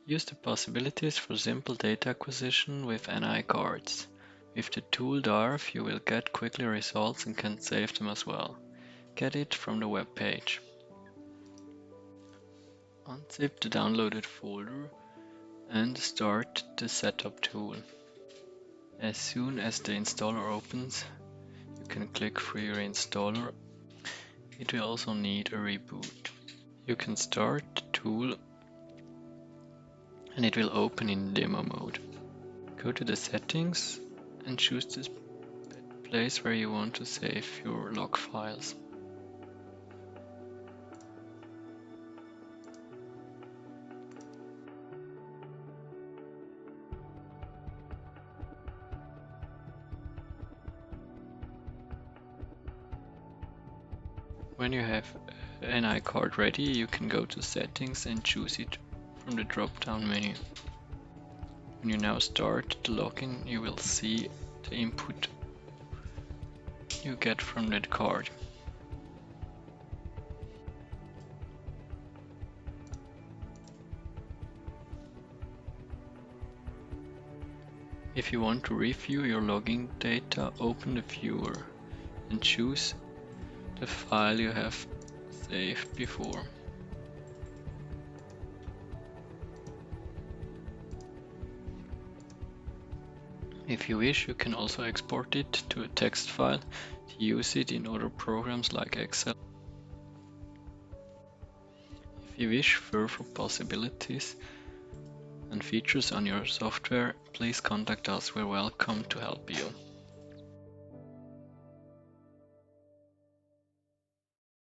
Use the possibilities for simple data acquisition with NI cards. With the tool DaErf you will get quickly results and can save them as well. Get it from the web page. Unzip the downloaded folder and start the setup tool. As soon as the installer opens, you can click Free Reinstaller. It will also need a reboot. You can start the tool and it will open in demo mode. Go to the settings and choose this place where you want to save your log files. When you have an NI card ready, you can go to settings and choose it from the drop down menu. When you now start the login, you will see the input you get from that card. If you want to review your logging data, open the viewer and choose the file you have saved before. If you wish, you can also export it to a text file to use it in other programs like Excel. If you wish further possibilities and features on your software, please contact us. We're welcome to help you.